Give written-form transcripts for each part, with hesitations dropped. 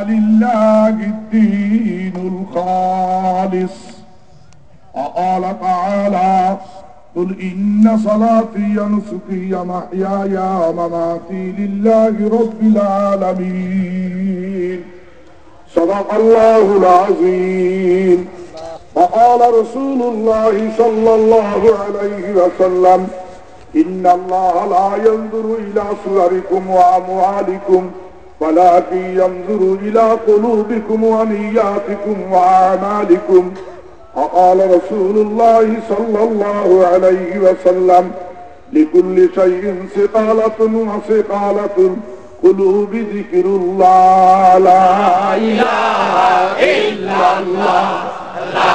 ولله الدين الخالص وقال تعالى قل إن صلاتي ونسكي ومحياي ومماتي لله رب العالمين صدق الله العظيم وقال رسول الله صلى الله عليه وسلم إن الله لا ينظر إلى صوركم وأموالكم ولكن ينظر إلى قلوبكم ونياتكم وأعمالكم وقال رسول الله صلى الله عليه وسلم لكل شيء سقالة وسقالة قلوب ذكر الله لا إله إلا الله لا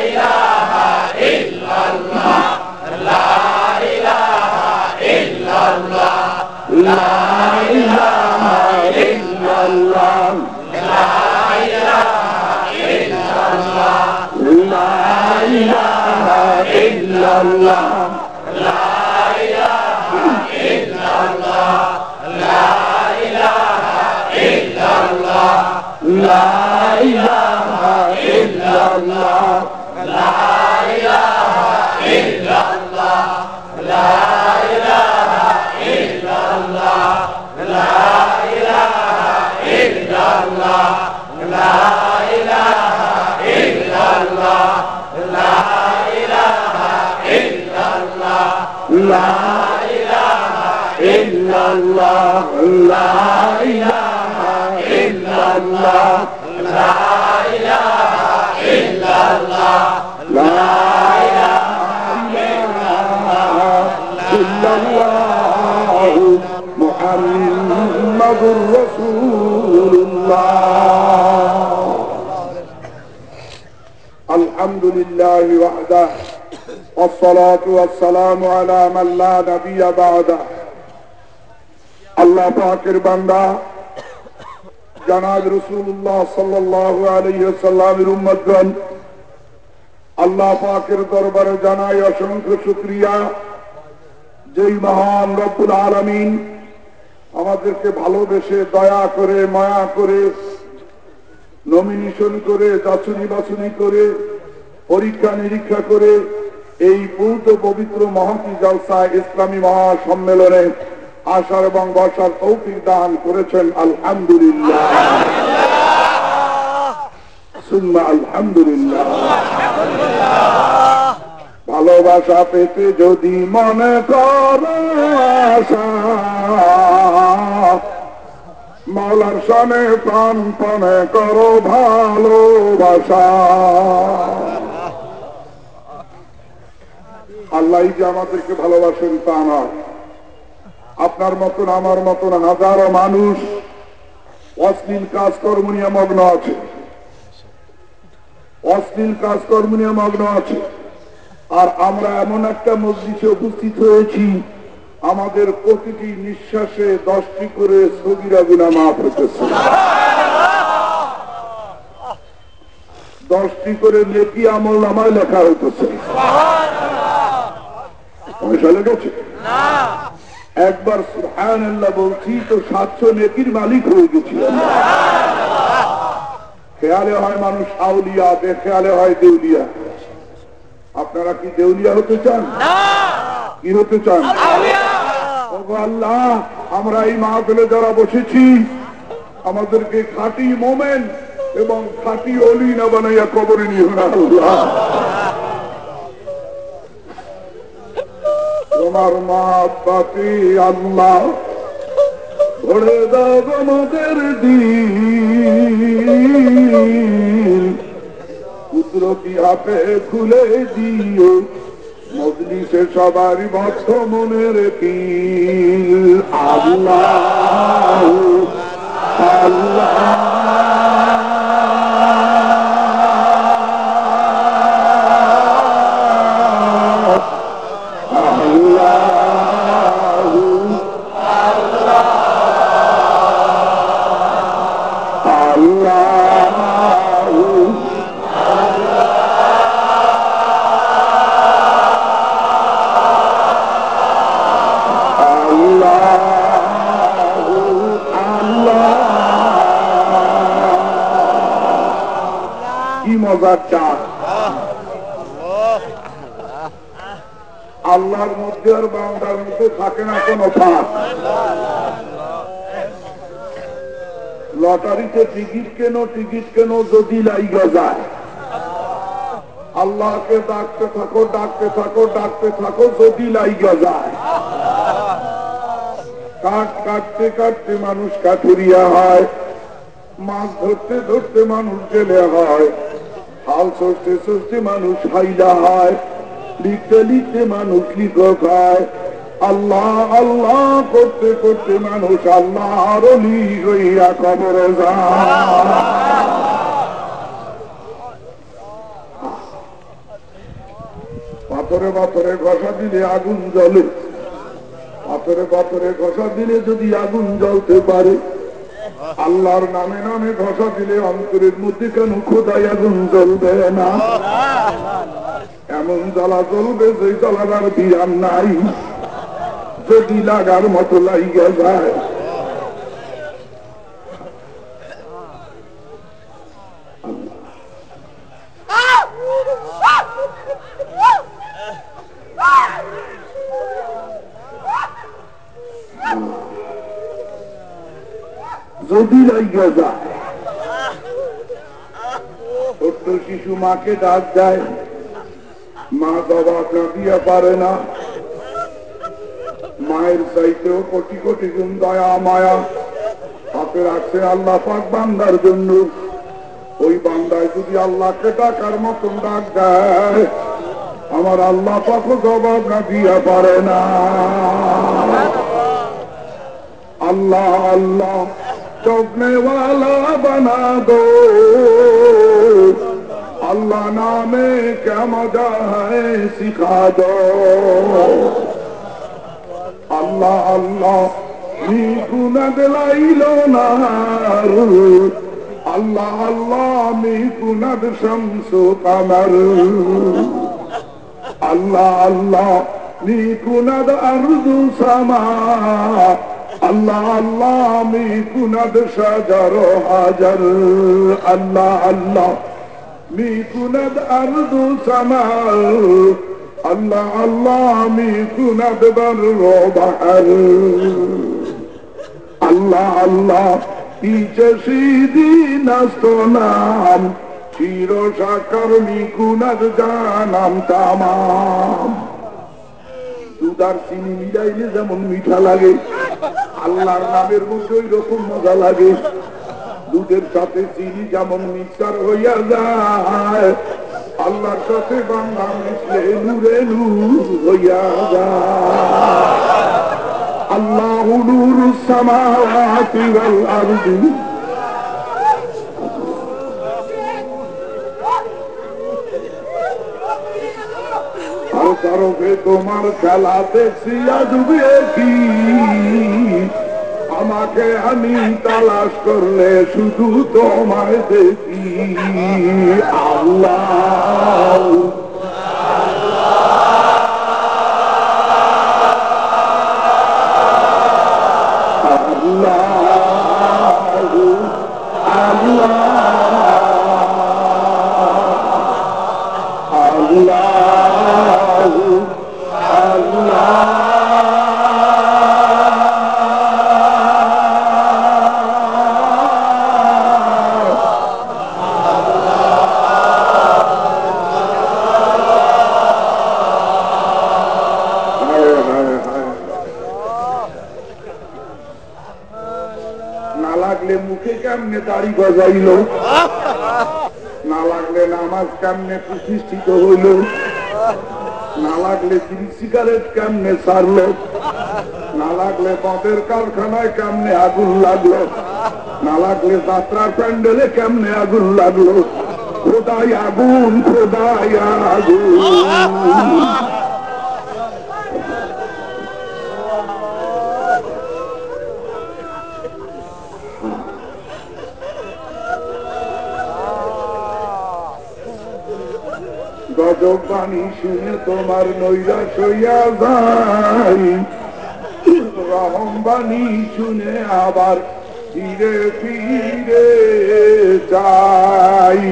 إله إلا الله لا إله إلا الله لا إله إلا الله لا إله إلا الله لا إله إلا الله لا إله إلا الله لا إله إلا الله لا إله إلا الله لا إله إلا الله لا إله إلا الله لا إله إلا الله لا إله إلا الله لا إله إلا الله لا إله إلا الله لا إله إلا الله لا إله إلا الله لا إله إلا الله محمد رسول الله الحمد لله وحده والصلاة والسلام على من لا نبي بعده আল্লাহ পাকের বান্দা জনাব রাসূলুল্লাহ সাল্লাল্লাহু আলাইহি ওয়াসাল্লামের উম্মতগণ আল্লাহ পাকের দরবারে জানাই অসংখ্য শুকরিয়া যেই মহান রব্বুল আলামিন আমাদেরকে ভালোবেসে দয়া করে মায়া করে নমিনেশন করে যাচুনি বাছুনি করে পরীক্ষা নিরীক্ষা করে এই পূর্ত পবিত্র মহতি জলসা ইসলামী মহাসম্মেলনে আসার এবং বসার তৌফিক দান করেছেন আলহামদুলিল্লাহ সুম্মা আলহামদুলিল্লাহ ভালোবাসা পেতে যদি মনে করো আশা মাওলার শানে প্রাণপণে করো ভালোবাসা আল্লাহ যে আমাদেরকে ভালোবাসেন তা নয় আপনার মতন আমার মতন হাজারো মানুষ অশ্লীল কাজকর্ম নিয়ে মগ্ন আছে অশ্লীল কাজকর্ম নিয়ে মগ্ন আছে আর আমরা এমন একটা মজলিসে উপস্থিত হয়েছি আমাদের প্রতিটি নিঃশ্বাসে 10টি করে সগীরা গুনাহ মাফ হতেছে 10টি করে নেকি আমল নামায় লেখা হইতেছে পয়সা লেগেছে না একবার সুবহানাল্লাহ বলছি তো 700 নেকির মালিক হয়ে গেছি খেয়ালে হয় মানুষ আউলিয়া বেখেয়ালে হয় দেউলিয়া আপনারা কি দেউলিয়া হতে চান না কি হতে চান আউলিয়া ওগো আল্লাহ আমরা এই মাহফিলে যারা বসেছি আমাদেরকে খাঁটি মোমেন এবং খাঁটি ওলি না বানাইয়া কবরে নিও না আল্লাহ তোমার মহব্বতে আল্লাহ ভরে দাও আমাদের দিল কুদরতি হাতে খুলে দিও মজলিসে সবার বদ্ধ মনের কিল আল্লাহ আল্লাহ মজার ডাক। আল্লাহর মধ্যে আর বান্দার মধ্যে থাকে না কোনো ফাঁক। লটারিতে টিকিট কেন যদি লাইগা যায়, আল্লাহকে ডাকতে থাকো যদি লাইগা যায়। কাটতে কাটতে মানুষ কাঠুরিয়া হয়, মাছ ধরতে মানুষ জেলে হয়, হাল চড়তে মানুষ হাইলা হয়, লিখতে মানুষ লিখক হয়। আল্লাহ আল্লাহ করতে মানুষ আল্লাহর ওলি হইয়া কবরে যায়। পাথরে ঘষা দিলে আগুন জ্বলে, পাথরে ঘষা দিলে যদি আগুন জ্বলতে পারে, আল্লাহর নামে ঘষা দিলে অন্তরের মধ্যে কেন খোদাই আগুন জ্বলবে না? এমন জ্বালা জ্বলবে যে জ্বালার বিরাম নাই, যদি লাগার মতো লাইগা যায়। যদি লাইগা যায়, ছোট্ট শিশু মাকে ডাক দেয়, মা জবাব না দিয়া পারে না। মায়ের চাইতেও কোটি কোটি গুণ দয়া মায়া হাতে রাখছে আল্লাহ পাক বান্দার জন্য। ওই বান্দায় যদি আল্লাহকে ডাকার মতন ডাক দেয়, আমার আল্লাহ পাক জবাব না দিয়া পারে না। আল্লাহ আল্লাহ चौकने वाला बना दो, अल्लाह नामे क्या मजा है सिखा दो। अल्लाह अल्लाह नीकू न दिलाइलो नार, अल्लाह अल्लाह नीकू न शम्सु कमर, अल्लाह अल्लाह नीकू न अर्दु समा, अल्लाह अल्लाह मीकुनद शजर हाजर, अल्लाह अल्लाह मीकुनद अर्दु समा, अल्लाह अल्लाह मीकुनद बर्रो बहर, अल्लाह अल्लाह पीछे सीधी नस्तो नाम, शीरो शाकर मीकुनद जानम तमाम। দুধার চিনি মিলাইলে যেমন মিঠা লাগে, আল্লাহর নামের মধ্যে ওই রকম মজা লাগে। দুধের সাথে চিনি যেমন মিক্সার হইয়া যায়, আল্লাহর সাথে বাংলা মিশলে নূরে নূর হইয়া যায়। আল্লাহু নূরুস সামাওয়াতি ওয়াল আরদি, তরফে তোমার খেলা দেখছি আজবে কি, আমাকে আমি তালাশ করলে শুধু তোমায় দেখি। আল্লাহ দাড়ি গজাইল, না লাগলে নামাজ কেমনে প্রতিষ্ঠিত হইল, না লাগলে সিগারেট কেমনে ছাড়ল, না লাগলে মদের কারখানায় কেমনে আগুন লাগলো, না লাগলে যাত্রার প্যান্ডেলে কেমনে আগুন লাগলো। খোদাই আগুন, খোদাই আগুন। গজব বাণী শুনে তোমার নৈরাশ হইয়া যায়, রহম বাণী শুনে আবার ফিরে ফিরে যাই।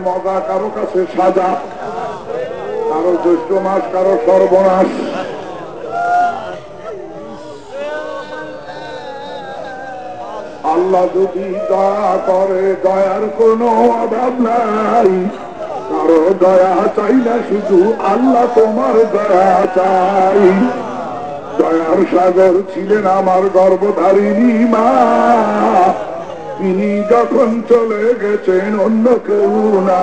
মজা, কারো কাছে সাজা, কারো জ্যৈষ্ঠ মাস, কারো সর্বনাশ। আল্লাহ যদি দয়া করে, দয়ার কোনো অভাব নাই। কারো দয়া চাই না, শুধু আল্লাহ তোমার দয়া চাই। দয়ার সাগর ছিলেন আমার গর্ভধারিণী মা, তিনি যখন চলে গেছেন অন্য কেউ না।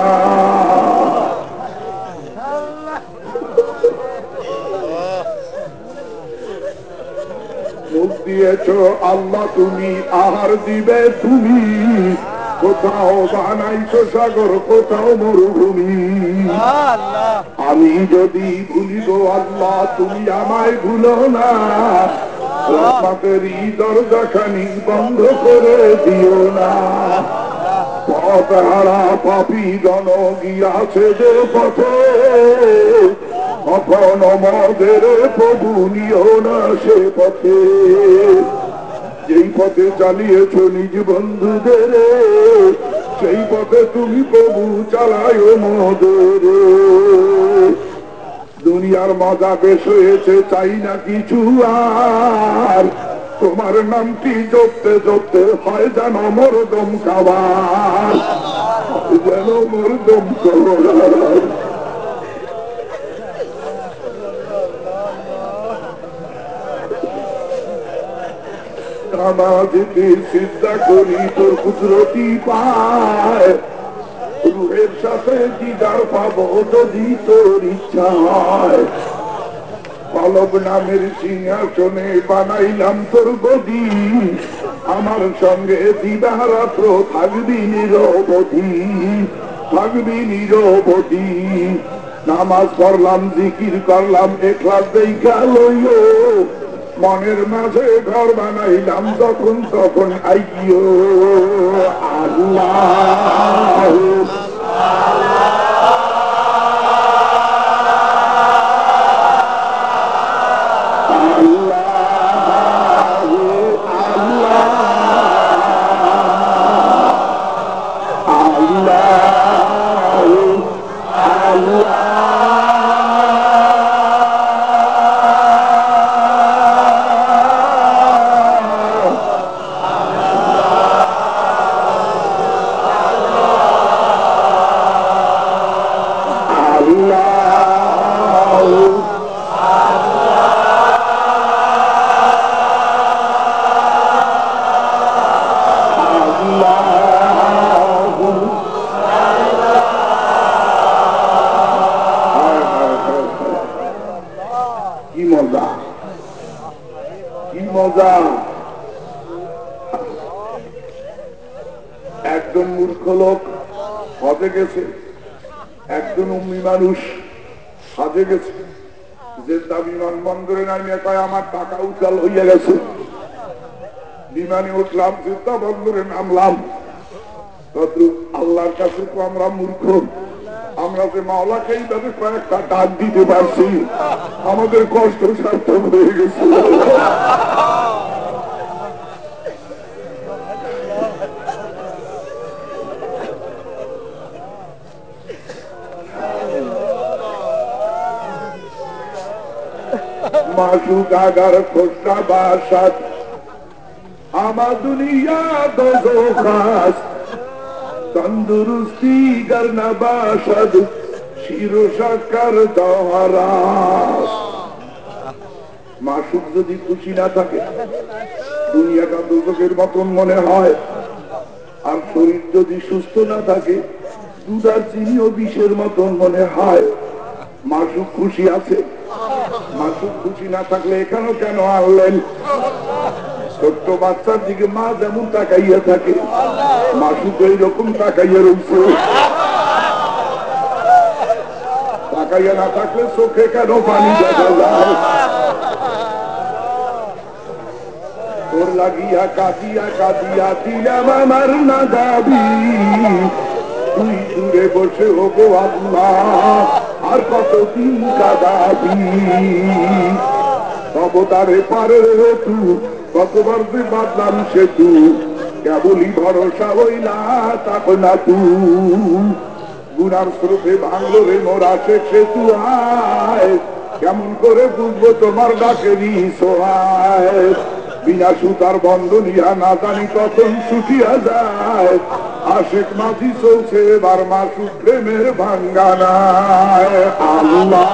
মুখ দিয়েছ আল্লাহ তুমি, আহার দিবে তুমি। কোথাও বানাইছো সাগর, কোথাও মরুভূমি। আমি যদি ভুলি গো আল্লাহ, তুমি আমায় ভুলো না। রহমতেরই দরজাখানি বন্ধ করে দিও না। পথ হারা পাপী জন গিয়াছে যে পথে, কখনো মদের প্রভু নিও না সে পথে। যেই পথে চালিয়েছ নিজ বন্ধুদের, সেই পথে তুমি প্রভু চালায় মদের। দুনিয়ার মজা বেশ হয়েছে, চাই না কিছু আর। তোমার নামটি জপতে জপতে হয় যেন মোর দম খাবার, যেন মোর দম খাবার। নামাজকে সিদ্ধা করি তোর কুদরতি পায়, রুহের সাথে দিদার পাবো যদি তোর ইচ্ছা হয়। কলব নামের সিংহাসনে বানাইলাম তোর গদি, আমার সঙ্গে দিবারাত্র থাকবি নিরবধি, থাকবি নিরবধি। নামাজ পড়লাম, জিকির করলাম, ইখলাস দেখা লইও। মনের মাঝে ঘর বানাইলাম, যখন তখন আইও। আল্লাহ একজন মূর্খ লোক হজে গেছে, একজন উম্মি মানুষ হজে গেছে। জেদ্দা বিমানবন্দরে নামিয়ে কয় আমার টাকা উচাল হইয়া গেছে। বিমানে উঠলাম, জেদ্দা বন্দরে নামলাম। আল্লাহর কাছে তো আমরা মূর্খ, আমরা যে মাওলাকে এইভাবে কয়েকটা ডাক দিতে পারছি, আমাদের কষ্ট সার্থক হয়ে গেছে। माशूक अगर खुशा बाशद आमा दुनिया दो खास तंदुरुस्ती गर न बाशद शिरो शक्कर दोहरास। माशूक यदि खुशी ना थाके दुनियाटा दोजखेर मतन मने हय, और शरीर यदि सुस्थ ना थाके दूध और चीनी ओ विषेर मतन मने हय। माशूक खुशी आछे, মাসুদ খুশি না থাকলে এখানেও কেন আনলেন? ছোট্ট বাচ্চার দিকে মা যেমন তাকাইয়া থাকে, মাসুদ এইরকম তাকাইয়া রয়েছে। তাকাইয়া না থাকলে চোখে কেন পানি দেখা যায়? তোর লাগিয়া কাঁদিয়া কাঁদিয়া দিলাম আমার না দাবি, তুই দূরে বসে হবো আল্লাহ আর কতদিন কাঁদাবি? তবতারে পারে তু কতবার যে বাদলাম সে তু, কেবলই ভরসা হইলা তখন না তু। গুনার স্রোতে ভাঙলো রে মোরা শেখে তু আয়, কেমন করে বুঝবো তোমার ডাকেরই সোহায়? বিনা সুতার বন্ধনিয়া না জানি কখন ছুটিয়া যায়, আশেক মাঝি চলছে এবার মাসুদ প্রেমের ভাঙ্গানায়। আল্লাহ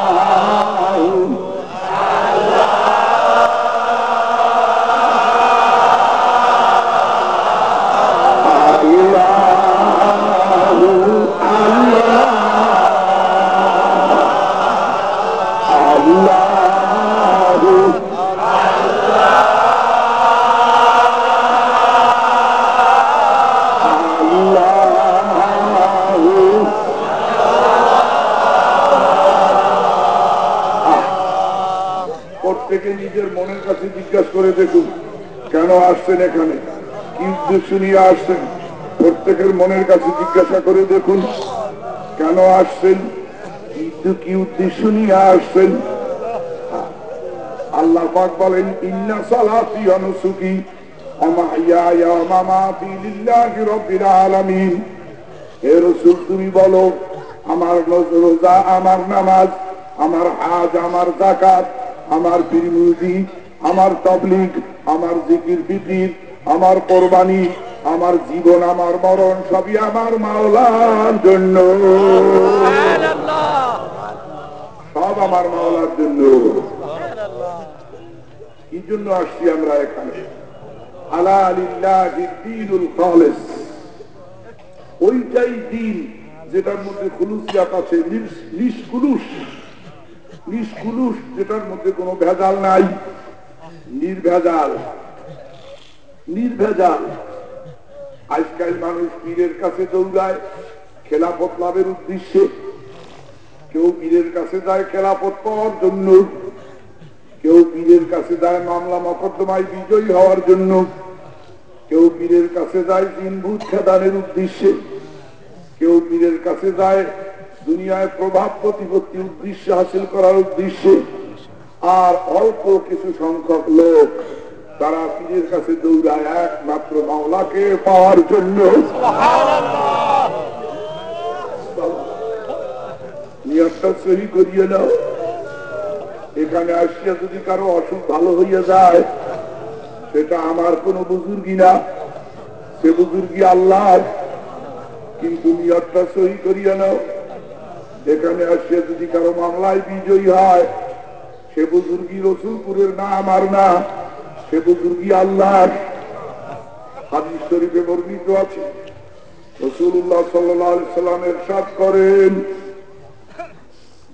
প্রত্যেকে নিজের মনের কাছে জিজ্ঞাসা করে দেখুন কেন আসছেন এখানে, কি উদ্দেশ্য নিয়ে আসছেন। প্রত্যেকের মনের কাছে জিজ্ঞাসা করে দেখুন কেন আসছেন, কিন্তু কি উদ্দেশ্য নিয়ে আসছেন। আল্লাহ পাক বলেন ইন্না সালাতি ওয়া নুসুকি ওয়া মাহইয়ায়া ওয়া মামাতি লিল্লাহি রাব্বিল আলামিন। হে রাসূল তুমি বলো আমার রোজা, আমার নামাজ, আমার হজ, আমার যাকাত, আমার বিরুজি, আমার তাবলীগ, আমার জিকির ফিকির, আমার কোরবানি, আমার জীবন, আমার মরণ সবই আমার মাওলার জন্য। সব আমার মাওলার জন্য। কি জন্য আসছি আমরা এখানে? আলা লিল্লাহিদ দীনুল খালিস, ওইটাই দিন যেটার মধ্যে খুলুসিয়াত আছে, নিষ্কুলুস, নিষ্কুলুস, যেটার মধ্যে কোনো ভেজাল নাই, নির্ভেজাল, নির্ভেজাল। আজকাল মানুষ পীরের কাছে দৌড়ায় খেলাফত লাভের উদ্দেশ্যে, কেউ পীরের কাছে যায় খেলাফত পাওয়ার জন্য, কেউ পীরের কাছে যায় মামলা মকদ্দমায় বিজয়ী হওয়ার জন্য, কেউ পীরের কাছে যায় জিন ভূত খেদানের উদ্দেশ্যে, কেউ পীরের কাছে যায় দুনিয়ায় প্রভাব প্রতিপত্তি উদ্দেশ্য হাসিল করার উদ্দেশ্যে। আর অল্প কিছু সংখ্যক লোক তারা পীরের কাছে দৌড়ায় একমাত্র মাওলাকে পাওয়ার জন্য। নিয়তটা সহি করিয়ে নাও। এখানে আসিয়া যদি কারো অসুখ ভালো হইয়া যায় সেটা আমার কোনো বুজুর্গি না, সে বুজুর্গি আল্লাহ। কিন্তু নিয়তটা সহি করিয়া নাও। এখানে আসিয়া যদি কারো মামলায় বিজয়ী হয় সে বুজুর্গি রসুলপুরের না, আমার না, সে বুজুর্গি আল্লাহ। হাদিস শরীফে বর্ণিত আছে রাসূলুল্লাহ সাল্লাল্লাহু আলাইহি ওয়াসাল্লাম ইরশাদ করেন,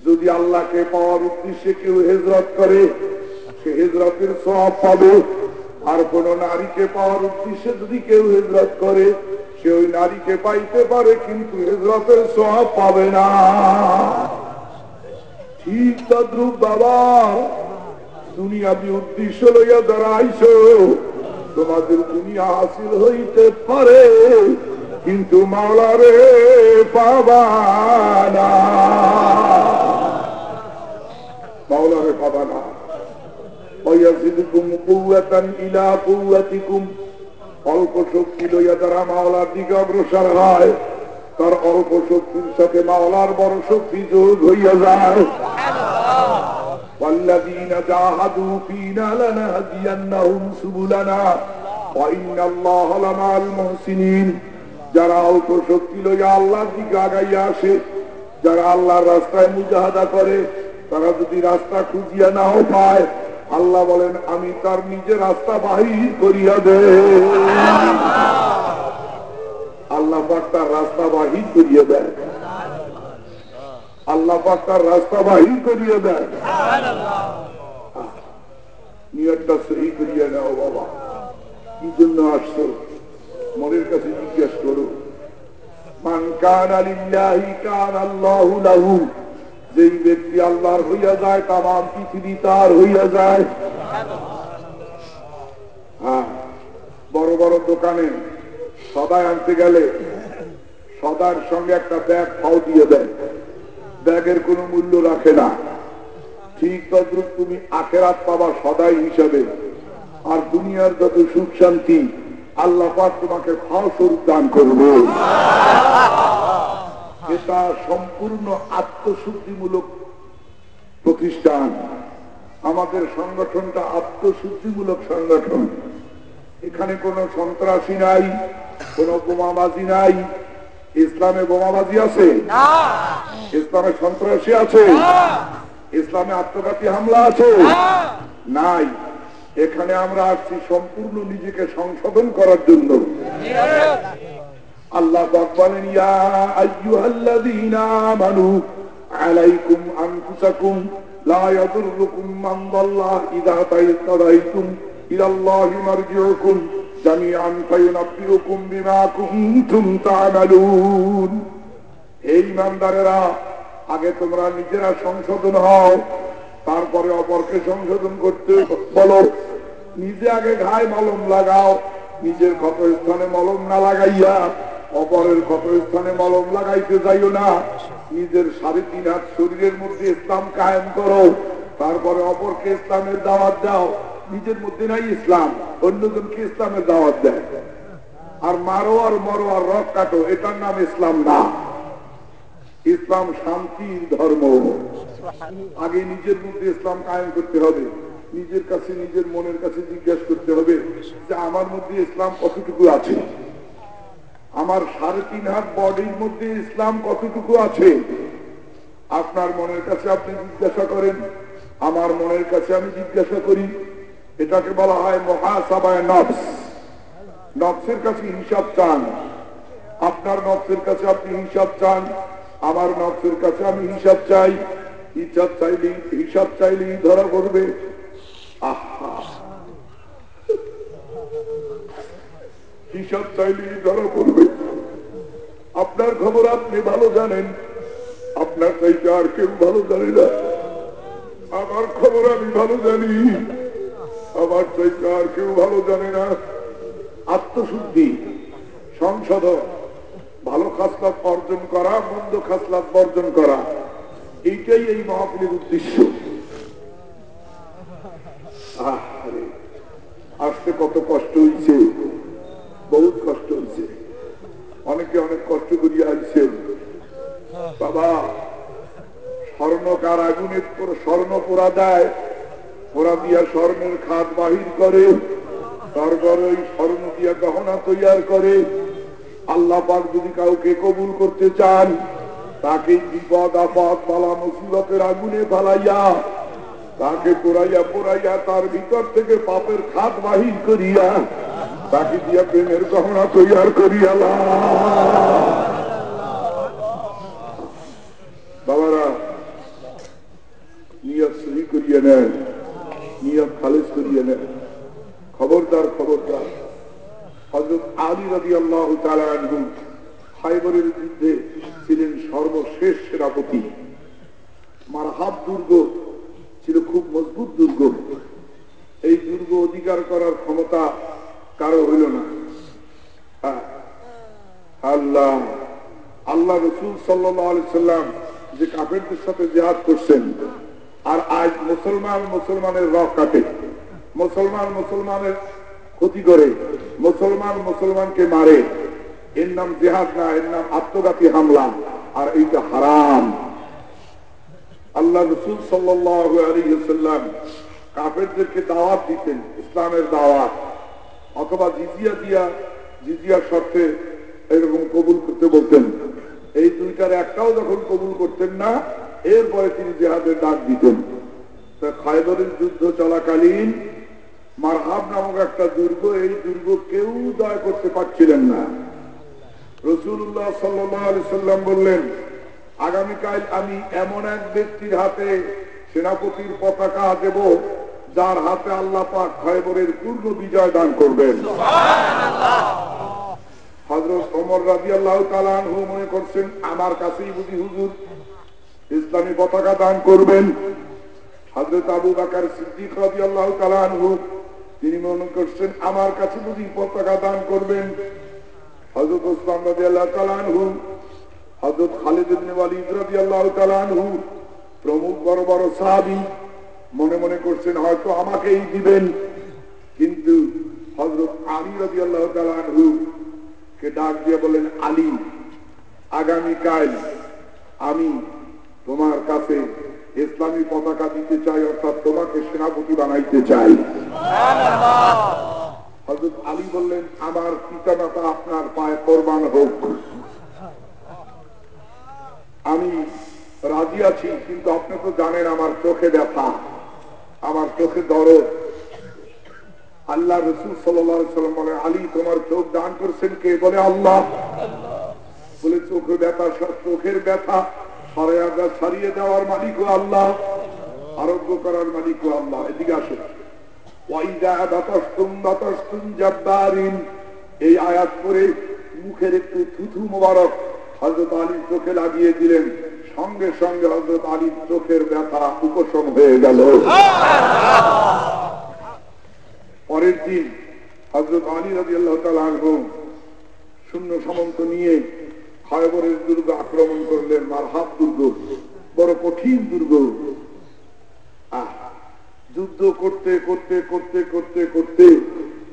যদি আল্লাহকে পাওয়ার উদ্দেশ্যে কেউ হিজরত করে সে হিজরতের সওয়াব পাবে, আর কোন নারীকে পাওয়ার উদ্দেশ্যে যদি কেউ হিজরত করে সে ওই নারীকে পাইতে পারে কিন্তু হিজরতের সওয়াব পাবে না। ঠিক তদ্রূপ বাবা, দুনিয়াবি উদ্দেশ্য লইয়া দাঁড়াইছো, তোমাদের দুনিয়া হাসিল হইতে পারে কিন্তু মাওলারে পাবা না, মাওলারে পাবা না। ওয়ায়াজিদুকুম কুওয়াতান ইলা কুওয়াতিকুম, অল্প শক্তি লইয়া যারা মাওলার দিকে অগ্রসর হয় তার অল্প শক্তির সাথে মাওলার বড় শক্তি যোগ হইয়া যায়। والذين جاهدوا فينا لنهدينهم سبلنا وإن الله لمع المحسنين। যারা অল্প শক্তি লইয়া আল্লাহর দিকে আগাইয়া আসে, যারা আল্লাহর রাস্তায় মুজাহাদা করে, তারা যদি রাস্তা খুঁজিয়া নাও পায় আল্লাহ বলেন আমি তার নিজের রাস্তা বাহির করিয়া দে। আল্লাহ পাক তার রাস্তা বাহির করিয়া দেয়, আল্লাহ পাক তার রাস্তা বাহির করিয়ে দেয়। নিয়তটা সহি করিয়া নাও বাবা, কি জন্য আসছো মনের কাছে জিজ্ঞাসা করো। মান কানা লিল্লাহি কানা আল্লাহু লাহু, যেই ব্যক্তি আল্লাহর হইয়া যায় তামাম পৃথিবী তার হইয়া যায়। হ্যাঁ, বড় বড় দোকানে সদাই আনতে গেলে সদার সঙ্গে একটা ব্যাগ ফাও দিয়ে দেয়, ব্যাগের কোনো মূল্য রাখে না। ঠিক তদ্রুপ তুমি আখেরাত পাবা সদাই হিসাবে, আর দুনিয়ার যত সুখ শান্তি আল্লাহ পাক তোমাকে ফাও স্বরূপ দান করবে। এটা সম্পূর্ণ আত্মশুদ্ধিমূলক প্রতিষ্ঠান। আমাদের সংগঠনটা আত্মশুদ্ধিমূলক সংগঠন। এখানে কোনো সন্ত্রাসী নাই, কোনো বোমাবাজি নাই। ইসলামে বোমাবাজি আছে? ইসলামে সন্ত্রাসী আছে? ইসলামে আত্মঘাতী হামলা আছে? নাই। এখানে আমরা আসছি সম্পূর্ণ নিজেকে সংশোধন করার জন্য। আল্লাহ পাক বলেন, ইয়া আইয়ুহাল্লাযীনা আমানু আলাইকুম আনফুসাকুম লা ইয়াদুররুকুম মান দাল্লা ইযা তাদাইতুম ইলাল্লাহি মারজিউকুম জামিআন ফায়ুনাব্বিউকুম বিমা কুনতুম তা'মালুন। এই ইমানদারেরা, আগে তোমরা নিজেরা সংশোধন হও, তারপরে অপরকে সংশোধন করতে বলো। নিজে আগে ঘায়ে মলম লাগাও, নিজের ক্ষতস্থানে মলম না লাগাইয়া অপরের ক্ষতস্থানে মলম লাগাইতে যাইও না। নিজের 3.5 হাত শরীরের মধ্যে ইসলাম কায়েম করো, তারপরে অপরকে ইসলামের দাওয়াত দাও। নিজের মধ্যে নাই ইসলাম, অন্যজনকে ইসলামের দাওয়াত দেয়। আর মারো আর মরো আর রক কাটো, এটার নাম ইসলাম না। ইসলাম শান্তির ধর্ম। আগে নিজের মধ্যে ইসলাম কায়েম করতে হবে। নিজের কাছে, নিজের মনের কাছে জিজ্ঞাসা করতে হবে যে আমার মধ্যে ইসলাম কতটুকু আছে, আমার 3.5 হাত বডির মধ্যে ইসলাম কতটুকু আছে। আপনার মনের কাছে আপনি জিজ্ঞাসা করেন, আমার মনের কাছে আমি জিজ্ঞাসা করি। এটাকে বলা হয় মুহাসাবায়ে নফস। নফসের কাছে হিসাব চান। আপনার নফসের কাছে আপনি হিসাব চান, আমার নফসের কাছে আমি হিসাব চাই। হিসাব চাইলেই ধরা পড়বে। আহা, হিসাব চাইলেই ধরা পড়বে। আপনার খবর আপনি ভালো জানেন, আপনার চাইতে আর কেউ ভালো জানে না। আমার খবর আমি ভালো জানি, আমার চাইতে আর কেউ ভালো জানে না। আত্মশুদ্ধি, সংশোধন, ভালো খাসলাত অর্জন করা, মন্দ খাসলাত বর্জন করা, এইটাই এই মাহফিলের উদ্দেশ্য। আসতে কত কষ্ট হয়েছে, বহুত কষ্ট হয়েছে। অনেকে অনেক কষ্ট করিয়া আসছেন। বাবা, স্বর্ণকার আগুনের স্বর্ণ পোড়া দেয়, পোড়া দিয়া স্বর্ণের খাত বাহির করে, তারপরে ওই স্বর্ণ দিয়া গহনা তৈয়ার করে। আল্লাহ পাক যদি কাউকে কবুল করতে চান, তাকে বিপদ আপদ বালা মুসিবতের আগুনে ফালাইয়া, তাকে পোড়াইয়া পোড়াইয়া তার ভিতর থেকে পাপের খাত বাহির করিয়া তাকে দিয়া প্রেমের গহনা তৈয়ার করিয়া। বাবারা, নিয়ত সহি করিয়া নেন, নিয়ত খালেজ করিয়া নেন। খবরদার, খবরদার। হযরত আলী রাদিয়াল্লাহু তাআলা আনহু খায়বরের যুদ্ধে ছিলেন সর্বশেষ সেনাপতি। মারহাব দুর্গ ছিল খুব মজবুত দুর্গ। এই দুর্গ অধিকার করার ক্ষমতা কারো হইল না। আল্লাহ আল্লাহ রাসূল সাল্লাল্লাহু আলাইহি সাল্লাম যে কাফেরদের সাথে জিহাদ করছেন, আর আজ মুসলমান মুসলমানের রক কাটে, মুসলমান মুসলমানের ক্ষতি করে, মুসলমান মুসলমানকে মারে, এর নাম জিহাদ না, এর নাম আত্মঘাতী হামলা। আর এইটা হারাম। আল্লাহ রাসূল সাল্লাল্লাহু আলাইহি ওয়াসাল্লাম কাফেরদেরকে দাওয়াত দিতেন, ইসলামের দাওয়াত, অথবা জিজিয়া দিয়া, জিজিয়ার শর্তে এরকম কবুল করতে বলতেন। এই দুইটার একটাও যখন কবুল করতেন না, এরপরে তিনি জিহাদের ডাক দিতেন। খায়বরের যুদ্ধ চলাকালীন মারহাব নামক একটা দুর্গ, এই দুর্গ কেউ জয় করতে পারছিলেন না। রাসূলুল্লাহ সাল্লাল্লাহু আলাইহি সাল্লাম বললেন, আগামীকাল আমি এমন এক ব্যক্তির হাতে সেনাপতির পতাকা দেব যার হাতে আল্লাহ পাক খয়বরের পূর্ণ বিজয় দান করবেন। হযরত ওমর রাদিয়াল্লাহু তাআলা আনহু মনে করছেন আমার কাছেই বুঝি হুজুর ইসলামী পতাকা দান করবেন। হযরত আবু বকর সিদ্দিক রাদিয়াল্লাহু তাআলা আনহু তিনি মনে করছেন আমার কাছে বুঝি পতাকা দান করবেন। হযরত ওসমান রাদিয়াল্লাহু তাআলা আনহু, হযরত খালিদ ইবনে ওয়ালিদ রাদিয়াল্লাহু তাআলা আনহু প্রমুখ বড় বড় সাহাবী মনে মনে করছেন হয়তো আমাকেই দিবেন। কিন্তু হযরত আলী রাদিয়াল্লাহু তাআলা আনহু কে ডাক দিয়ে বলেন, আলী, আগামীকাল আমি তোমার কাছে ইসলামী পতাকা দিতে চাই, অর্থাৎ তোমাকে সেনাপতি বানাইতে চাই। হযরত আলী বললেন, আমার পিতামাতা আপনার পায়ে কোরবান হোক, আমি রাজি আছি, কিন্তু আপনি তো জানেন আমার চোখে ব্যথা, আমার চোখে দরদ। আল্লাহ রাসূল সাল্লাল্লাহু আলাইহি ওয়াসাল্লাম বলে, আলী তোমার চোখ দান করছেন কে? বলে আল্লাহ। বলে চোখে ব্যথা, চোখের ব্যথা সারিয়ে দেওয়ার মালিকও আল্লাহ, আরোগ্য করার মালিকও আল্লাহ। এদিকে আসে, ওয়াইদা বাতাসতুম বাতাসতুম জাব্বারিন, এই আয়াত পড়ে মুখের একটু থুথু মোবারক হযরত আলীর চোখে লাগিয়ে দিলেন। সঙ্গে সঙ্গে হযরত আলীর চোখের ব্যথা উপশম হয়ে গেল। পরের দিন হযরত আলী রাদিয়াল্লাহু তাআলা আনহু শূন্য সামন্ত নিয়ে খয়বরের দুর্গ আক্রমণ করলেন। মারহাব দুর্গ বড় কঠিন দুর্গ। যুদ্ধ করতে করতে করতে করতে করতে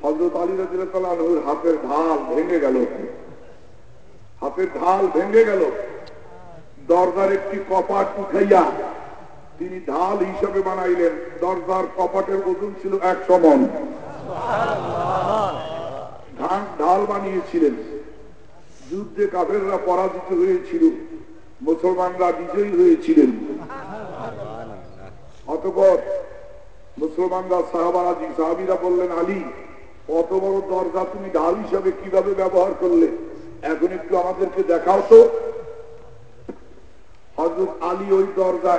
হযরত আলী রাদিয়াল্লাহু তাআলা আনহুর হাতের ঢাল ভেঙে গেল। হাতের ঢাল ভেঙে গেল। দরজার একটি কপাট উঠাইয়া তিনি ঢাল হিসাবে বানাইলেন। দরজার কপাটের ওজন ছিল 100 মণ। ঢাল বানিয়েছিলেন। যুদ্ধে কাফেররা পরাজিত হয়েছিল, মুসলমানরা বিজয়ী হয়েছিলেন। অতঃপর মুসলমানরা সাহাবীরা বললেন, আলী, কত বড় দরজা তুমি ঢাল হিসাবে কিভাবে ব্যবহার করলে? এখন একটু আমাদেরকে দেখাও তো। হযরত আলী ওই দরজা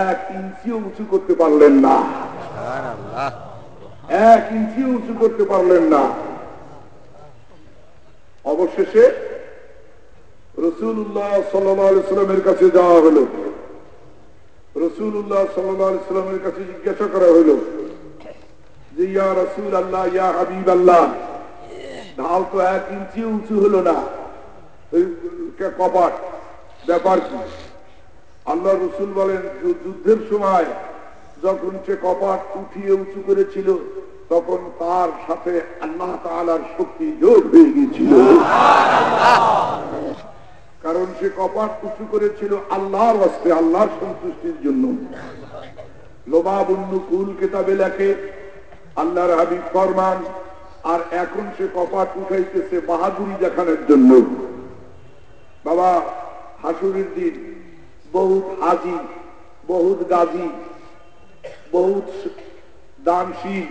1 ইঞ্চিও উঁচু করতে পারলেন না। 1 ইঞ্চিও উঁচু করতে পারলেন না। অবশেষে রাসূলুল্লাহ সাল্লাল্লাহু আলাইহি ওয়াসাল্লামের কাছে যাওয়া হলো। রাসূলুল্লাহ সাল্লাল্লাহু আলাইহি ওয়াসাল্লামের কাছে জিজ্ঞাসা করা হলো যে, ইয়া রাসূলুল্লাহ, ইয়া হাবিবাল্লাহ, ঢাল তো 1 ইঞ্চি উঁচু হলো না, কপাট ব্যাপার কি? আল্লাহ রাসূল বলেন, যুদ্ধের সময় যখন সে কপাট উঠিয়ে উঁচু করেছিল তখন তার সাথে আল্লাহ তাআলার শক্তি যোগ হয়ে গিয়েছিল। কারণ সে কপাট উঁচু করেছিল আল্লাহর ওয়াস্তে, আল্লাহর সন্তুষ্টির জন্য। লোবাবুন নুকুল কিতাবে লেখে, আল্লাহর হাবিব ফরমান, আর এখন সে কপাট উঠাইতেছে বাহাদুরি দেখানোর জন্য। বাবা, হাসুরের দিন বহুত হাজি, বহুত গাজী, বহুত দানশীল,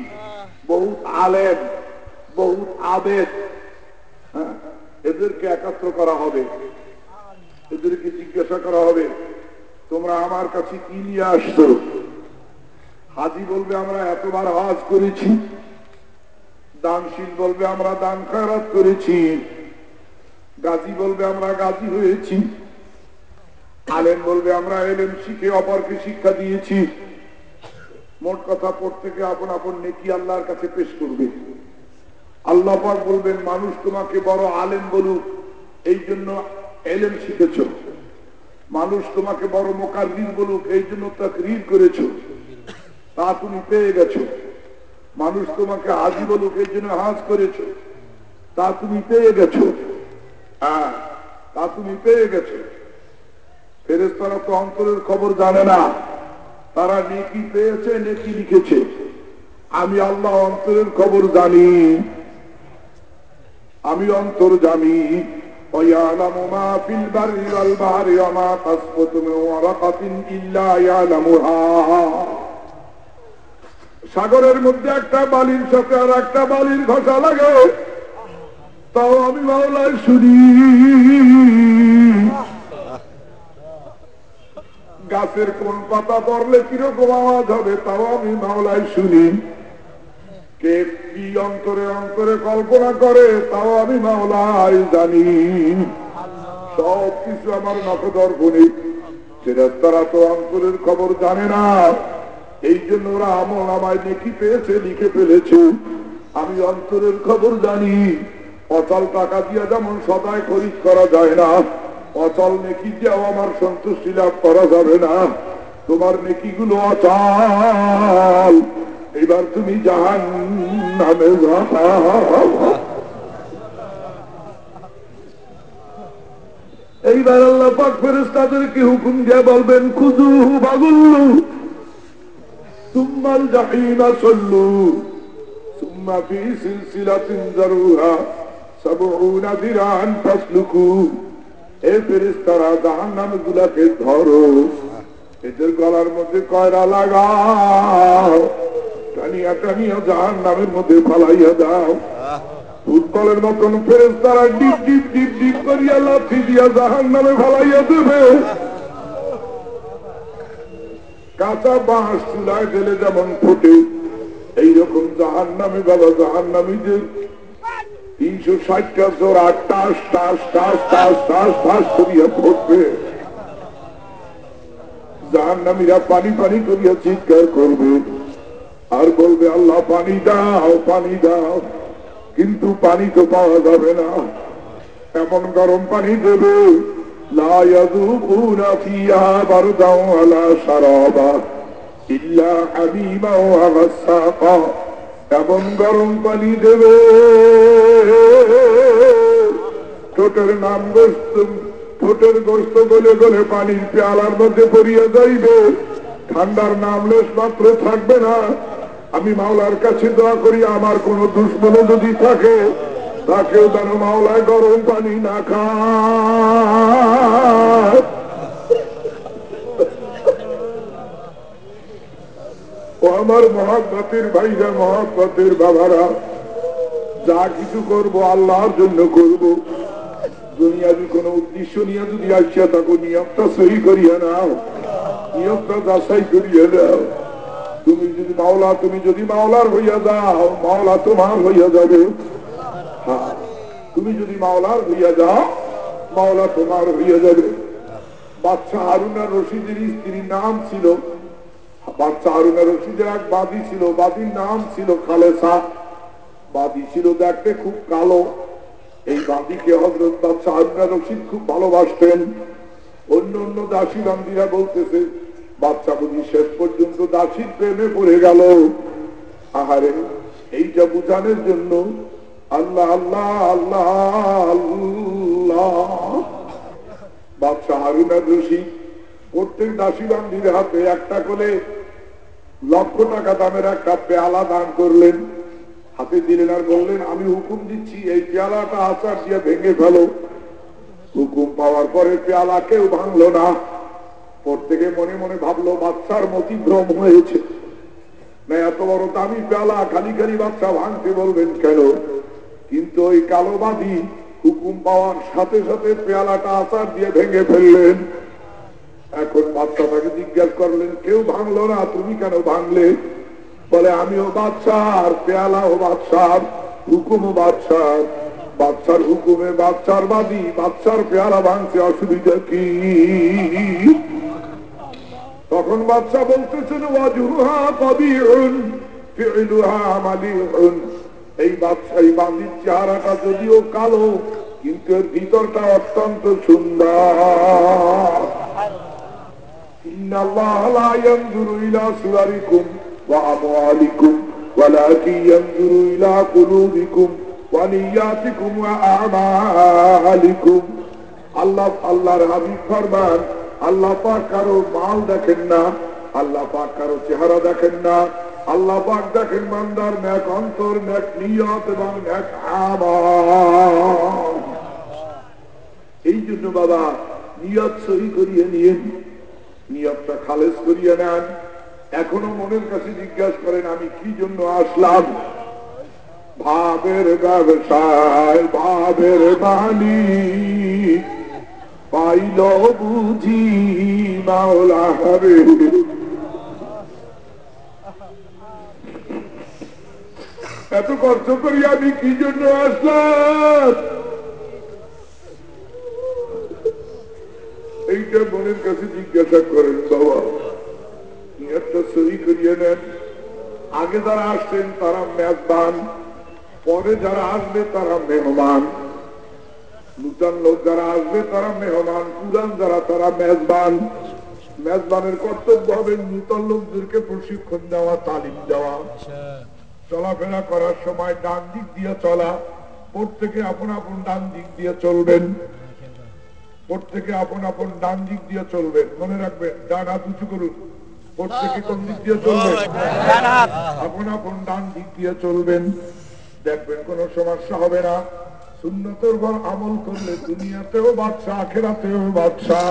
বহুত আলেম, বহুত আবেদ, এদেরকে একত্র করা হবে। এদেরকে জিজ্ঞাসা করা হবে, তোমরা আমার কাছে কি নিয়ে আসছো? হাজি বলবে, আমরা এতবার হজ করেছি। দানশীল বলবে, আমরা দান খয়রাত করেছি। গাজী বলবে, আমরা গাজী হয়েছি। আলেম বলবে, আমরা এলেম শিখে অপরকে শিক্ষা দিয়েছি। মোট কথা, প্রত্যেকে আপন আপন নেকি আল্লাহর কাছে পেশ করবে। আল্লাহ পাক বলবেন, মানুষ তোমাকে বড় আলেম বলুক এই জন্য এলেম শিখেছ, মানুষ তোমাকে বড় মুকাররির বলুক এই জন্য তাকরীর করেছ, তা তুমি পেয়ে গেছো। মানুষ তোমাকে হাজি বলুক এই জন্য হাজ করেছ, তা তুমি পেয়ে গেছো। তা তুমি পেয়ে গেছো। ফেরেশতারা তো অন্তরের খবর জানে না, তারা নেকি পেয়েছে, নেকি লিখেছে। আমি আল্লাহ অন্তরের খবর জানি, আমি অন্তর জানি। وَيَعْلَمُ مَا فِي الْبَرِّ وَالْبَحْرِ وَمَا تَسْقُطُ مِنْ وَرَقَةٍ إِلَّا يَعْلَمُهَا। সাগরের মধ্যে একটা বালির সাথে আর একটা বালির ঘষা লাগে, তাও আমি মাওলার শুনি। গাছের কোন পাতা পড়লে কিরকম আওয়াজ হবে তাও আমি মাওলায় শুনি। কে কি অন্তরে অন্তরে কল্পনা করে তাও আমি মাওলায় জানি। সব কিছু আমার নখদর্পণে। ফেরেশতারা তো অন্তরের খবর জানে না, এই জন্য ওরা আমল আমায় নেকি পেয়েছে, লিখে ফেলেছে। আমি অন্তরের খবর জানি। অচল টাকা দিয়ে যেমন সদাই খরিদ করা যায় না, অচল নেকি দিয়েও আমার সন্তুষ্টি লাভ করা যাবে না। তোমার নেকিগুলো অচল, এবার তুমি জাহান্নামে যাও। এইবার আল্লাহ পাক ফেরেশতাদেরকে হুকুম দিয়ে বলবেন, খুযুহু ফাগুল্লু সুম্মাল জাহিমা সল্লু সুম্মা ফি সিলসিলাতিন যারুহা সাবউনা যিরাআন ফাসলুকু। এ ফেরেশতারা জাহান্নামীগুলোকে ধরো, এদের গলার মধ্যে কয়রা লাগাও, টানিয়া টানিয়া জাহান্নামের মধ্যে ফালাইয়া দাও। ফুটবলের মতন ফেরেশতারা ডিপ ডিপ ডিপ ডিপ করিয়া লাথি দিয়া জাহান্নামে ফালাইয়া দেবে। কাঁচা বাঁশ চুলায় ঢেলে যেমন ফোটে, এইরকম জাহান্নামে বাবা জাহান্নামীদের 360টা জোড়া টাস টাস টাস টাস টাস টাস করিয়া ফুটবে। জাহান্নামীরা পানি পানি করিয়া চিৎকার করবে আর বলবে, আল্লাহ পানি দাও, পানি দাও। কিন্তু পানি তো পাওয়া যাবে না। এমন গরম পানি দেবে, লা ইয়াযুকুনা ফিহা বারদাও ওয়ালা শারাবা ইল্লা হামিমা ওয়া গাসসাকা। এমন গরম পানি দেবে, ঠোঁটের নাম গোস্ত, ঠোঁটের গোস্ত গলে গলে পানির পেয়ালার মধ্যে পড়িয়া যাইবে। ঠান্ডার নাম লেশ মাত্র থাকবে না। আমি মাওলার কাছে দোয়া করি, আমার কোন দুশ্মন যদি থাকে তাকেও যেন মাওলায় গরম পানি না খায়। ও আমার মহব্বতের ভাইরা, মহব্বতের বাবারা, যা কিছু করবো আল্লাহর জন্য করবো। দুনিয়াবি কোন উদ্দেশ্য নিয়ে যদি আসিয়া থাকো, নিয়মটা সহি করিয়া নাও, নিয়মটা যাচাই করিয়া নাও। তুমি যদি মাওলার হইয়া যাও, মাওলা তোমার হইয়া যাবে। হ্যাঁ, তুমি যদি মাওলার হইয়া যাও, মাওলা তোমার হইয়া যাবে। বাদশা হারুন আর রশিদের স্ত্রীর নাম ছিল, বাদশা হারুন আর রশিদের এক বাদী ছিল, বাদীর নাম ছিল খালেসা। বাদী ছিল দেখতে খুব কালো। এই বাদীকে হযরত বাদশা হারুন আর রশিদ খুব ভালোবাসতেন। অন্য অন্য দাসী বান্দিরা বলতেছে, বাচ্চা বুঝি শেষ পর্যন্ত দাসীর প্রেমে পড়ে গেল। আহারে, এইটা বুঝানোর জন্য আল্লাহ আল্লাহ আল্লাহ আল্লাহ। বাদশা হারুন আর রশিদ প্রত্যেক দাসী বান্দির হাতে একটা করে লক্ষ টাকা দামের একটা পেয়ালা দান করলেন। হাতে দিলেন আর বললেন, আমি হুকুম দিচ্ছি এই পেয়ালাটা আচার দিয়ে ভেঙে ফেলো। হুকুম পাওয়ার পরে পেয়ালা কেউ ভাঙলো না। প্রত্যেকে মনে মনে ভাবলো, বাচ্চার মতিভ্রম হয়েছে না, এত বড় দামি পেয়ালা খালি খালি বাচ্চা ভাঙতে বলবেন কেন? কিন্তু ওই কালোবাদী হুকুম পাওয়ার সাথে সাথে পেয়ালাটা আচার দিয়ে ভেঙে ফেললেন। এখন বাচ্চাটাকে জিজ্ঞাসা করলেন, কেউ ভাঙলো না, তুমি কেন ভাঙলে? বলে, আমিও বাচ্চার, পেয়ালাও বাচ্চার, হুকুমও বাচ্চার। বাচ্চার হুকুমে বাচ্চার বাদী, বাচ্চার পেয়ালা ভাঙছে, অসুবিধা কি? তখন বাচ্চা বলতেছেন, ওয়াজহুহা কবীহুন ফি'লুহা মালিহুন। এই বাচ্চা, এই বাদীর চেহারাটা যদিও কালো, কিন্তু এর ভিতরটা অত্যন্ত সুন্দর। ইন্নাল্লাহা লা ইয়ানজুরু ইলা সুওয়ারিকুম ওয়া আমওয়ালিকুম ওয়ালাকিন ইয়ানজুরু ইলা কুলুবিকুম ওয়া নিয়াতিকুম ওয়া আমালিকুম। আল্লাহর হাবিব ফরমান, আল্লাহ পাক কারো মাল দেখেন না, আল্লাহ পাক কারো চেহারা দেখেন না, আল্লাহ পাক দেখেন বান্দার নেক অন্তর, নেক নিয়ত এবং নেক আমল। এই জন্য বাবা নিয়ত সহি করিয়ে নিয়েন, নিয়তটা খালেস করিয়ে নেন। এখনো মনের কাছে জিজ্ঞাসা করেন, আমি কি জন্য আসলাম? ভাবের ব্যবসায় ভাবের মালিক, পাইল বুঝি মাওলা রে। এত কষ্ট করি আমি কি জন্য আসলাম? এইটা মনের কাছে জিজ্ঞাসা করেন বাবা, নিয়তটা সহি করিয়ে নেন। আগে যারা আসছেন তারা মেজবান, পরে যারা আসবে তারা মেহমান। নূতন লোক যারা আসবে তারা মেহমান, পুরান যারা তারা মেজবান। মেজবানের কর্তব্য হবে নূতন লোকদেরকে প্রশিক্ষণ দেওয়া, তালিম দেওয়া। চলাফেরা করার সময় ডান দিক দিয়ে চলা, প্রত্যেকে আপন আপন ডান দিক দিয়ে চলবেন। প্রত্যেকে আপন আপন ডান দিক দিয়ে চলবেন। মনে রাখবেন, ডান হাত উঁচু করুন। প্রত্যেকে কোন দিক দিয়ে চলবেন? আপন আপন ডান দিক দিয়ে চলবেন। দেখবেন কোনো সমস্যা হবে না। সুন্নতের উপর আমল করলে দুনিয়াতেও বাদশা, আখিরাতেও বাদশা।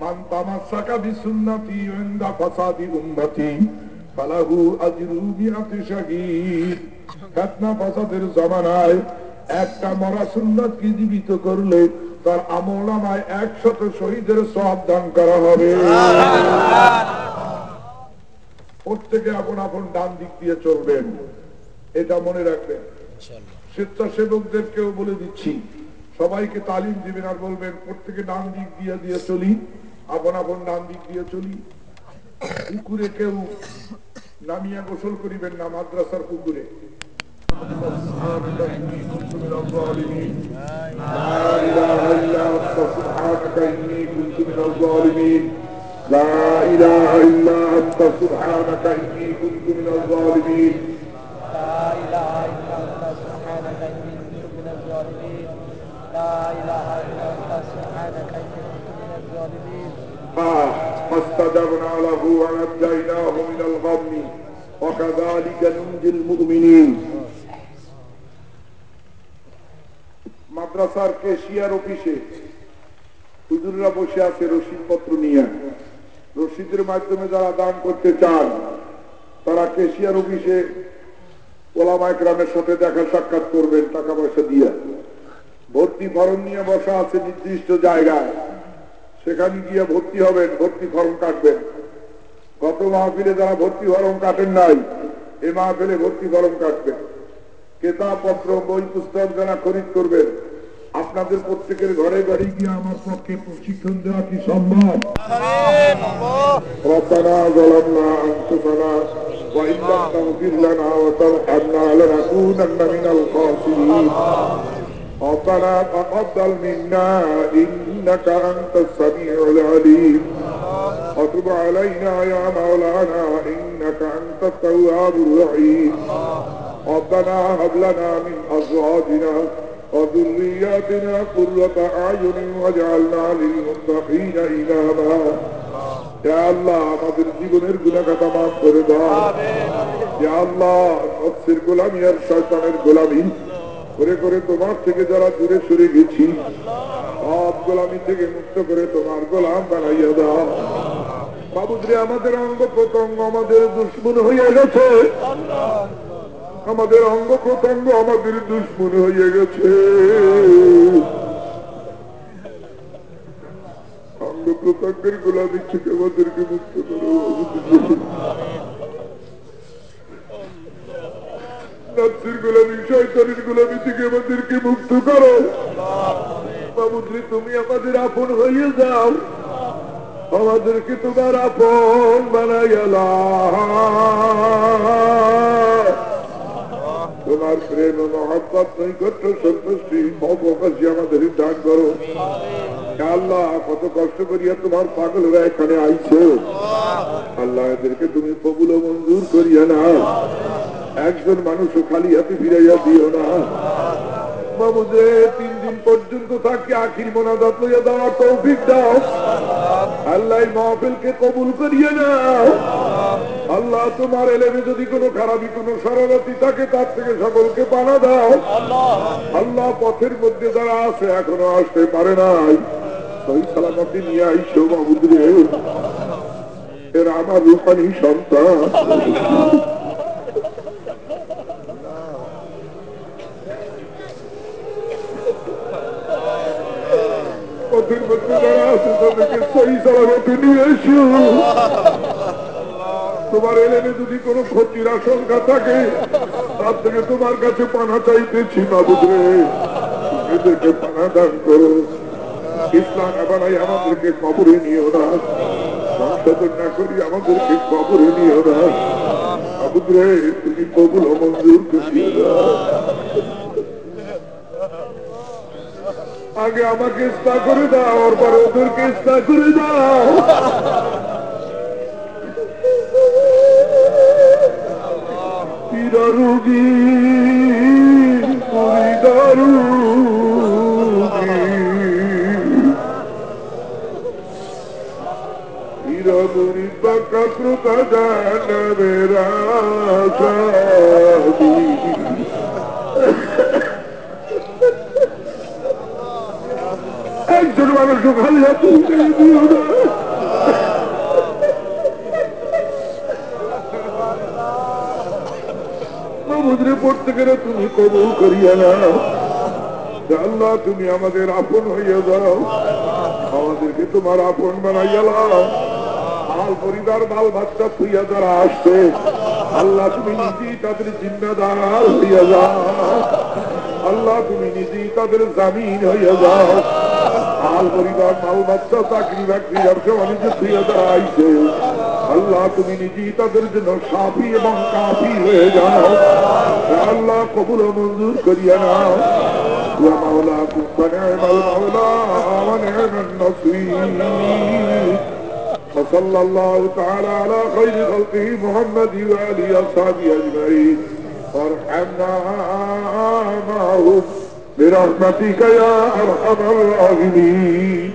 মান তামাসসাকা বিসুন্নতি ইনদা ফাসাদি উম্মতি ফালাহু আজরু মিআতি শাহীদ। ফিতনা ফাসাদের জামানায় একটা মরা সুন্নতকে জীবিত করলে তার আমলনামায় 100 শহীদের সওয়াব দান করা হবে। প্রত্যেকে আপন আপন ডান দিক দিয়ে চলবেন, এটা মনে রাখবেন। স্বেচ্ছাসেবকদেরকেও বলে দিচ্ছি, সবাইকে তালিম দিবেন আর বলবেন প্রত্যেকে ডান দিক দিয়ে দিয়ে চলি, আপন আপন ডান দিক দিয়ে চলি। পুকুরে কেউ নামিয়া গোসল করিবেন না, মাদ্রাসার পুকুরে। فاستجبنا له ونجيناه من الغم وكذلك ننجي المؤمنين। মাদ্রাসার কেশিয়ার অফিসে হুজুররা বসে আছে রসিদ পত্র নিয়ে। রসিদের মাধ্যমে যারা দান করতে চান তারা কেশিয়ার অফিসে ওলামায়ে কেরামের সাথে দেখা সাক্ষাৎ করবেন টাকা পয়সা দিয়ে। ভর্তি ফরম নিয়ে বসা আছে নির্দিষ্ট জায়গায়, সেখানে গিয়ে ভর্তি হবেন, ভর্তি ফরম কাটবেন। গত মাহফিলে যারা ভর্তি ফরম কাটেন নাই, এই মাহফিলে ভর্তি ফরম কাটবেন। কিতাবপত্র, বই পুস্তক যারা খরিদ করবেন, আপনাদের প্রত্যেকের ঘরে ঘরে গিয়ে আমার পক্ষে প্রশিক্ষণ দেওয়া কি সম্ভব? রব্বানা যালামনা আনফুসানা ওয়া ইন লাম তাগফির লানা ওয়া তারহামনা লানাকুনান্না মিনাল খাসিরিন। ربنا تقبل منا إنك أنت السميع العليم وتب علينا يا مولانا إنك أنت التواب الرحيم. ربنا هب لنا من أزواجنا وذرياتنا قرة أعين واجعلنا للمتقين إماما. يا الله আমাদের জীবনের গুনাহগাতা মাফ করে দাও। ইয়া আল্লাহ, নফসের গোলামি আর শয়তানের গোলামি করে করে তোমার থেকে যারা দূরে সরে গেছি, সব গোলামি থেকে মুক্ত করে তোমার গোলাম বানাইয়া দাও। বাবুদ্রে, আমাদের অঙ্গ প্রত্যঙ্গ আমাদের দুশ্মন হয়ে গেছে, আমাদের অঙ্গ প্রত্যঙ্গ আমাদের দুশ্মন হয়ে গেছে। অঙ্গ প্রত্যঙ্গের গোলামি থেকে আমাদেরকে মুক্ত করো। নফসের গোলামি, শয়তানের গোলামি থেকে আমাদেরকে মুক্ত করো। বাবুদ্রি, তুমি আমাদের আপন হয়ে যাও, আমাদেরকে তোমার আপন বানাইয়া দাও। তোমার প্রেম ও মহব্বত নৈকট্য সন্তুষ্টি অবকাশী আমাদের দান করো। আল্লাহ, কত কষ্ট করিয়া তোমার পাগলরা এখানে আইছে, আল্লাহ এদেরকে তুমি কবুল ও মঞ্জুর করিয়া নাও। একজন মানুষও খালি হাতে ফিরাইয়া দিও না। বাবুদে, 3 দিন পর্যন্ত থাকি আখির মোনাজাত লইয়া দেওয়ার তৌফিক দাও। আল্লাহ মাহফিলকে কবুল করিয়া নাও। আল্লাহ, তোমার এলেমে যদি কোনো খারাপি, কোনো শরারতি থাকে, তার থেকে সকলকে পানা দাও। আল্লাহ, পথের মধ্যে যারা আছে এখনো আসতে পারে নাই, সহি সালামতি নিয়ে আইসো বাবুদে। এরা আমার রূপালী সন্তান। ক্ষতির আশঙ্কা থাকে, তার থেকে তোমার কাছে পানা চাইতেছি মাবুদ রে, এদেরকে পানা দান করো। ইসলাম বানাই আমাদেরকে কবরে নিও না, সংশোধন না করি আমাদেরকে কবরে নিও না মাবুদ রে, তুমি কবুল ও মঞ্জুর করিও না। আগে আমাকে ইস্তা করে দাও, আর পরে ওদেরকে ইস্তা করে দাও। রুগী একজন মানুষ খালিয়া সমুদ্রে পড়তে গেলে তুমি কবুল করিয়া না। আল্লাহ তুমি আমাদের আপন হইয়া যাও, আমাদেরকে তোমার আপন বানাইয়া লাও। মাল পরিবার বাল বাচ্চা থুইয়া যারা আসছে, আল্লাহ তুমি নিজেই তাদের জিম্মাদার হইয়া যাও। আল্লাহ তুমি নিজেই তাদের জামিন হইয়া যাও। মাল পরিবার মাল বাচ্চা চাকরি বাকরি ব্যবসা বাণিজ্য থুইয়া যারা আইছে, আল্লাহ তুমি নিজেই তাদের জন্য সাফি এবং কাফি হয়ে যাও। আল্লাহ কবুল ও মঞ্জুর করিয়া নাও। ইয়া মাওলাকুম ওয়া নি'মাল মাওলা ওয়া নি'মান নাসীর। وصلى الله تعالى على خير خلقه محمد وآله وصحبه أجمعين وارحمنا معهم برحمتك يا أرحم الراحمين.